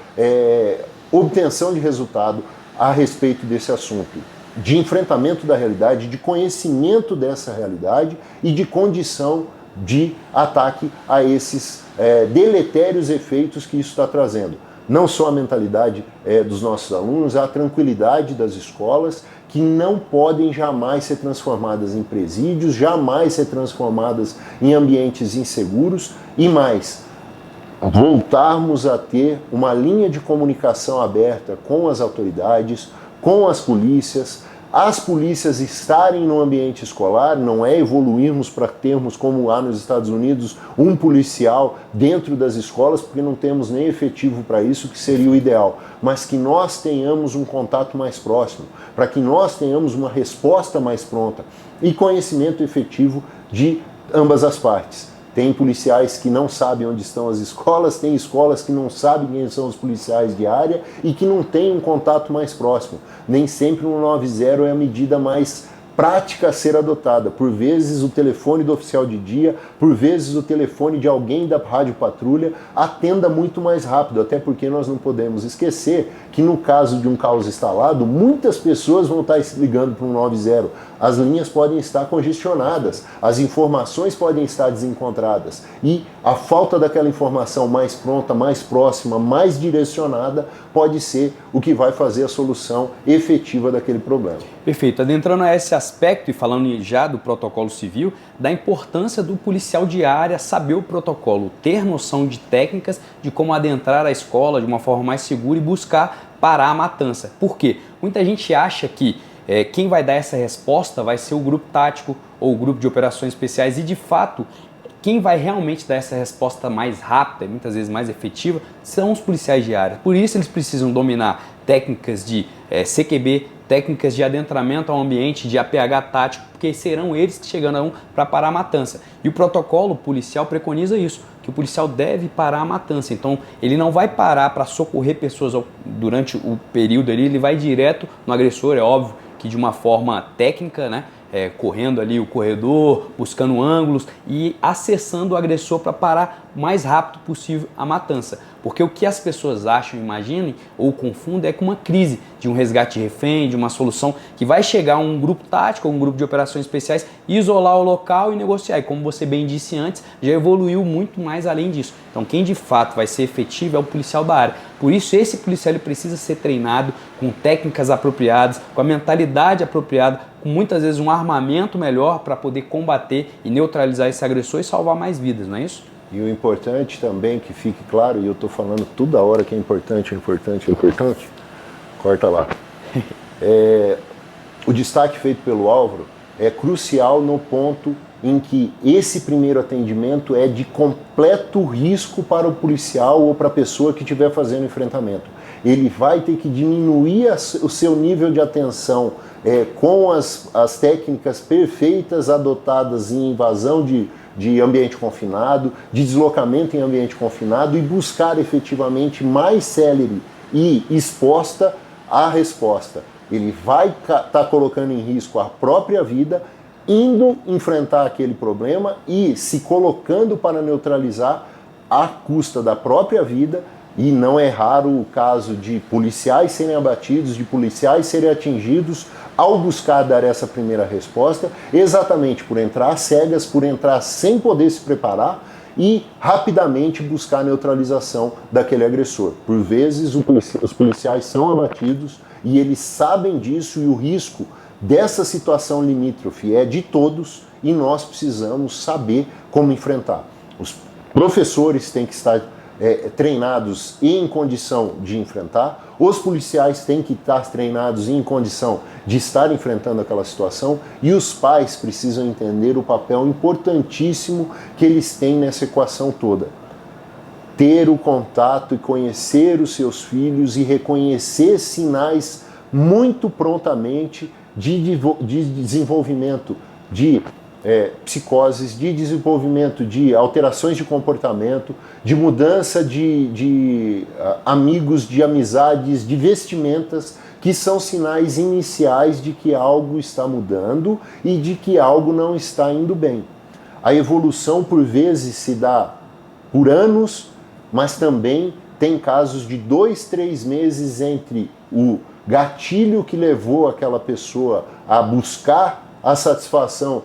obtenção de resultado a respeito desse assunto, de enfrentamento da realidade, de conhecimento dessa realidade e de condição de ataque a esses deletérios efeitos que isso está trazendo. Não só a mentalidade dos nossos alunos, a tranquilidade das escolas, que não podem jamais ser transformadas em presídios, jamais ser transformadas em ambientes inseguros e mais, voltarmos a ter uma linha de comunicação aberta com as autoridades, com as polícias estarem no ambiente escolar, não é evoluirmos para termos, como há nos Estados Unidos, um policial dentro das escolas, porque não temos nem efetivo para isso, que seria o ideal, mas que nós tenhamos um contato mais próximo, para que nós tenhamos uma resposta mais pronta e conhecimento efetivo de ambas as partes. Tem policiais que não sabem onde estão as escolas, tem escolas que não sabem quem são os policiais de área e que não têm um contato mais próximo. Nem sempre o 190 é a medida mais prática a ser adotada. Por vezes o telefone do oficial de dia, por vezes o telefone de alguém da rádio patrulha atenda muito mais rápido, até porque nós não podemos esquecer que no caso de um caos instalado, muitas pessoas vão estar ligando para o 190. As linhas podem estar congestionadas, as informações podem estar desencontradas e a falta daquela informação mais pronta, mais próxima, mais direcionada pode ser o que vai fazer a solução efetiva daquele problema. Perfeito. Adentrando a esse aspecto e falando já do protocolo civil, da importância do policial de área saber o protocolo, ter noção de técnicas de como adentrar a escola de uma forma mais segura e buscar parar a matança. Por quê? Muita gente acha que quem vai dar essa resposta vai ser o grupo tático ou o grupo de operações especiais e, de fato, quem vai realmente dar essa resposta mais rápida e muitas vezes mais efetiva são os policiais de área. Por isso eles precisam dominar técnicas de CQB, técnicas de adentramento ao ambiente, de APH tático, porque serão eles que chegarão para parar a matança. E o protocolo policial preconiza isso, que o policial deve parar a matança. Então ele não vai parar para socorrer pessoas durante o período ali, ele vai direto no agressor, é óbvio que de uma forma técnica, né? Correndo ali o corredor, buscando ângulos e acessando o agressor para parar o mais rápido possível a matança. Porque o que as pessoas acham, imaginem ou confundem é com uma crise de um resgate de refém, de uma solução que vai chegar um grupo tático, um grupo de operações especiais, isolar o local e negociar. E como você bem disse antes, já evoluiu muito mais além disso. Então quem de fato vai ser efetivo é o policial da área. Por isso esse policial ele precisa ser treinado com técnicas apropriadas, com a mentalidade apropriada, com muitas vezes um armamento melhor para poder combater e neutralizar esse agressor e salvar mais vidas, não é isso? E o importante também, que fique claro, e eu estou falando toda hora que é importante, corta lá. O destaque feito pelo Álvaro é crucial no ponto em que esse primeiro atendimento é de completo risco para o policial ou para a pessoa que estiver fazendo o enfrentamento. Ele vai ter que diminuir o seu nível de atenção com as técnicas perfeitas adotadas em invasão de ambiente confinado, de deslocamento em ambiente confinado e buscar efetivamente mais célere e exposta a resposta. Ele vai estar colocando em risco a própria vida, indo enfrentar aquele problema e se colocando para neutralizar à custa da própria vida e não é raro o caso de policiais serem abatidos, de policiais serem atingidos ao buscar dar essa primeira resposta, exatamente por entrar às cegas, por entrar sem poder se preparar e rapidamente buscar a neutralização daquele agressor. Por vezes os policiais são abatidos e eles sabem disso, e o risco dessa situação limítrofe é de todos e nós precisamos saber como enfrentar. Os professores têm que estar treinados e em condição de enfrentar, os policiais têm que estar treinados e em condição de estar enfrentando aquela situação, e os pais precisam entender o papel importantíssimo que eles têm nessa equação toda. Ter o contato e conhecer os seus filhos e reconhecer sinais muito prontamente de desenvolvimento de psicoses, de desenvolvimento de alterações de comportamento, de mudança de amigos, de amizades, de vestimentas, que são sinais iniciais de que algo está mudando e de que algo não está indo bem. A evolução, por vezes, se dá por anos, mas também tem casos de 2, 3 meses entre o gatilho que levou aquela pessoa a buscar a satisfação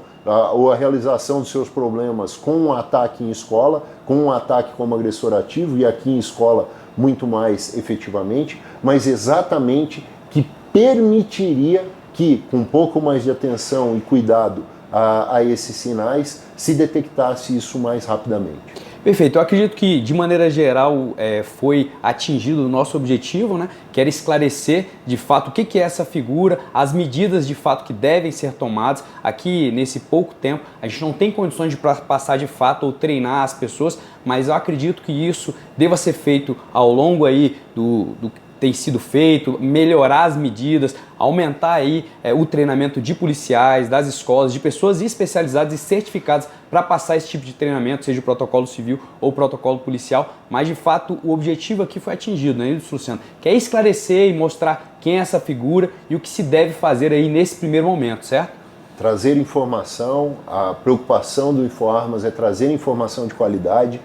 ou a realização dos seus problemas com um ataque em escola, com um ataque como agressor ativo, e aqui em escola muito mais efetivamente, mas exatamente que permitiria que, com um pouco mais de atenção e cuidado a esses sinais, se detectasse isso mais rapidamente. Perfeito, eu acredito que de maneira geral foi atingido o nosso objetivo, né? Que era esclarecer de fato o que é essa figura, as medidas de fato que devem ser tomadas. Aqui nesse pouco tempo a gente não tem condições de passar de fato ou treinar as pessoas, mas eu acredito que isso deva ser feito ao longo aí do tem sido feito, melhorar as medidas, aumentar aí o treinamento de policiais, das escolas, de pessoas especializadas e certificadas para passar esse tipo de treinamento, seja o protocolo civil ou o protocolo policial, mas de fato o objetivo aqui foi atingido, né, Luciano? Que é esclarecer e mostrar quem é essa figura e o que se deve fazer aí nesse primeiro momento, certo? Trazer informação, a preocupação do InfoArmas é trazer informação de qualidade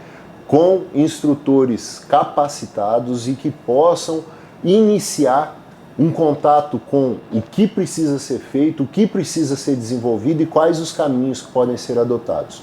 com instrutores capacitados e que possam iniciar um contato com o que precisa ser feito, o que precisa ser desenvolvido e quais os caminhos que podem ser adotados.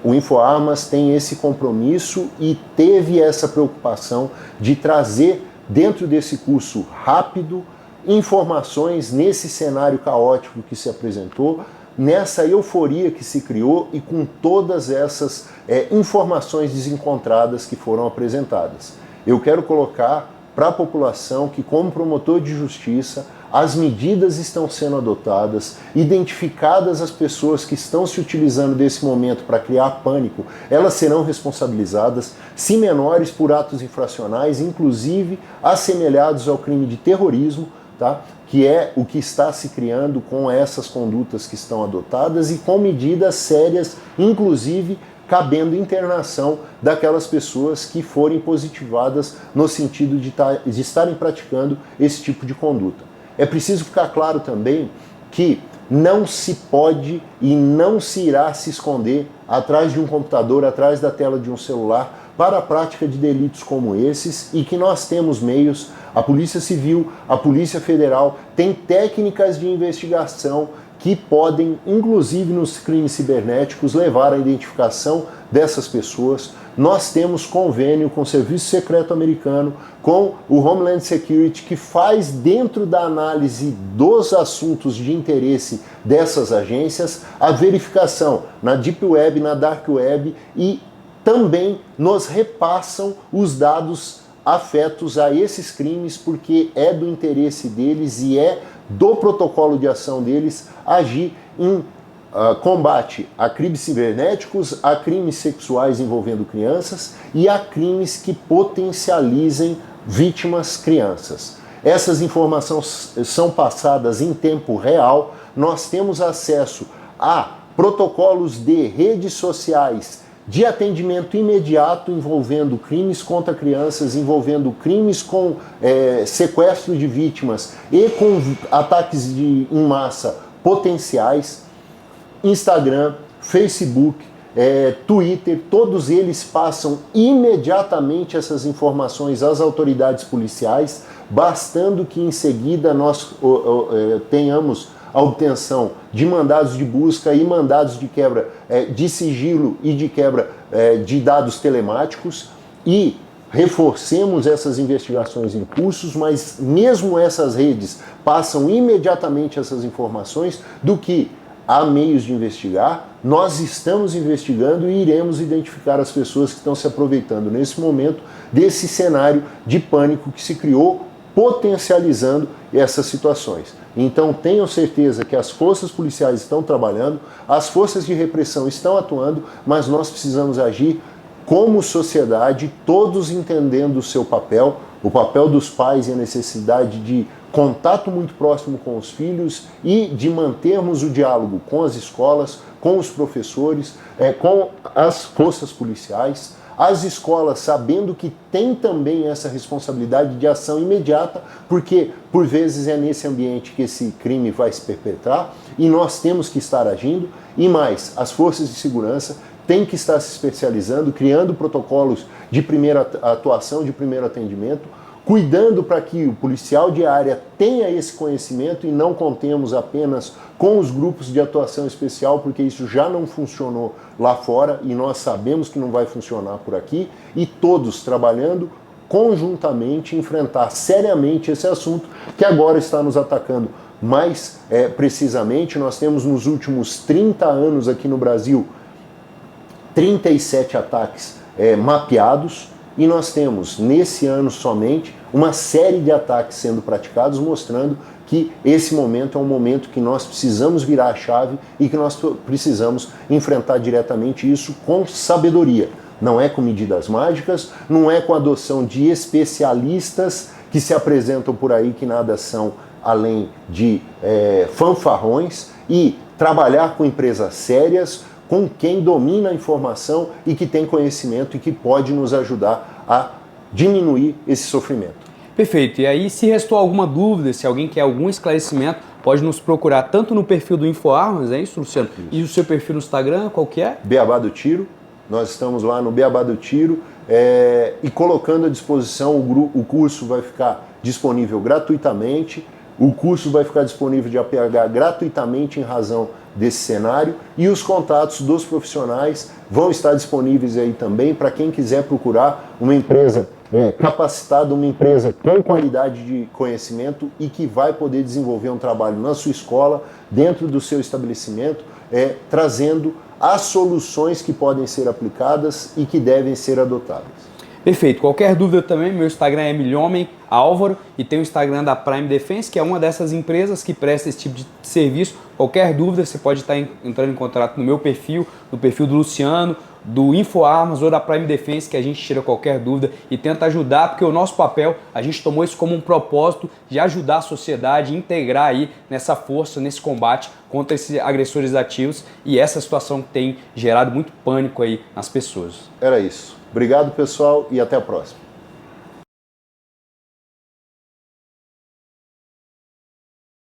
O InfoArmas tem esse compromisso e teve essa preocupação de trazer dentro desse curso rápido informações nesse cenário caótico que se apresentou, nessa euforia que se criou e com todas essas informações desencontradas que foram apresentadas. Eu quero colocar para a população que, como promotor de justiça, as medidas estão sendo adotadas, identificadas as pessoas que estão se utilizando desse momento para criar pânico, elas serão responsabilizadas, se menores por atos infracionais, inclusive assemelhados ao crime de terrorismo, tá? Que é o que está se criando com essas condutas que estão adotadas e com medidas sérias, inclusive cabendo internação daquelas pessoas que forem positivadas no sentido de estarem praticando esse tipo de conduta. É preciso ficar claro também que não se pode e não se irá se esconder atrás de um computador, atrás da tela de um celular, para a prática de delitos como esses, e que nós temos meios, a Polícia Civil, a Polícia Federal, tem técnicas de investigação que podem, inclusive nos crimes cibernéticos, levar à identificação dessas pessoas. Nós temos convênio com o Serviço Secreto Americano, com o Homeland Security, que faz, dentro da análise dos assuntos de interesse dessas agências, a verificação na Deep Web, na Dark Web, e também nos repassam os dados afetos a esses crimes, porque é do interesse deles e é do protocolo de ação deles agir em combate a crimes cibernéticos, a crimes sexuais envolvendo crianças e a crimes que potencializem vítimas crianças. Essas informações são passadas em tempo real, nós temos acesso a protocolos de redes sociais de atendimento imediato envolvendo crimes contra crianças, envolvendo crimes com sequestro de vítimas e com ataques em massa potenciais. Instagram, Facebook, Twitter, todos eles passam imediatamente essas informações às autoridades policiais, bastando que em seguida nós tenhamos a obtenção de mandados de busca e mandados de quebra de sigilo e de quebra de dados telemáticos e reforcemos essas investigações em cursos, mas mesmo essas redes passam imediatamente essas informações do que há meios de investigar, nós estamos investigando e iremos identificar as pessoas que estão se aproveitando nesse momento desse cenário de pânico que se criou, potencializando essas situações. Então tenham certeza que as forças policiais estão trabalhando, as forças de repressão estão atuando, mas nós precisamos agir como sociedade, todos entendendo o seu papel, o papel dos pais e a necessidade de contato muito próximo com os filhos e de mantermos o diálogo com as escolas, com os professores, com as forças policiais, as escolas sabendo que tem também essa responsabilidade de ação imediata, porque por vezes é nesse ambiente que esse crime vai se perpetrar e nós temos que estar agindo, e mais, as forças de segurança têm que estar se especializando, criando protocolos de primeira atuação, de primeiro atendimento, cuidando para que o policial de área tenha esse conhecimento e não contemos apenas com os grupos de atuação especial, porque isso já não funcionou lá fora e nós sabemos que não vai funcionar por aqui, e todos trabalhando conjuntamente, enfrentar seriamente esse assunto que agora está nos atacando. Mais precisamente, nós temos nos últimos 30 anos aqui no Brasil 37 ataques mapeados, e nós temos, nesse ano somente, uma série de ataques sendo praticados, mostrando que esse momento é um momento que nós precisamos virar a chave e que nós precisamos enfrentar diretamente isso com sabedoria. Não é com medidas mágicas, não é com a adoção de especialistas que se apresentam por aí que nada são além de fanfarrões, e trabalhar com empresas sérias, com quem domina a informação e que tem conhecimento e que pode nos ajudar a diminuir esse sofrimento. Perfeito. E aí, se restou alguma dúvida, se alguém quer algum esclarecimento, pode nos procurar tanto no perfil do InfoArmas, é isso, Luciano? Isso. E o seu perfil no Instagram, qual que é? Beabá do Tiro. Nós estamos lá no Beabá do Tiro e colocando à disposição, o curso vai ficar disponível gratuitamente. O curso vai ficar disponível de APH gratuitamente em razão desse cenário, e os contatos dos profissionais vão estar disponíveis aí também para quem quiser procurar uma empresa capacitada, uma empresa com qualidade de conhecimento e que vai poder desenvolver um trabalho na sua escola, dentro do seu estabelecimento, trazendo as soluções que podem ser aplicadas e que devem ser adotadas. Perfeito. Qualquer dúvida também, meu Instagram é Milhomem Álvaro e tem o Instagram da Prime Defense, que é uma dessas empresas que presta esse tipo de serviço. Qualquer dúvida, você pode estar entrando em contato no meu perfil, no perfil do Luciano, do InfoArmas ou da Prime Defense, que a gente tira qualquer dúvida e tenta ajudar, porque o nosso papel, a gente tomou isso como um propósito de ajudar a sociedade, integrar aí nessa força, nesse combate contra esses agressores ativos, e essa situação tem gerado muito pânico aí nas pessoas. Era isso. Obrigado, pessoal, e até a próxima.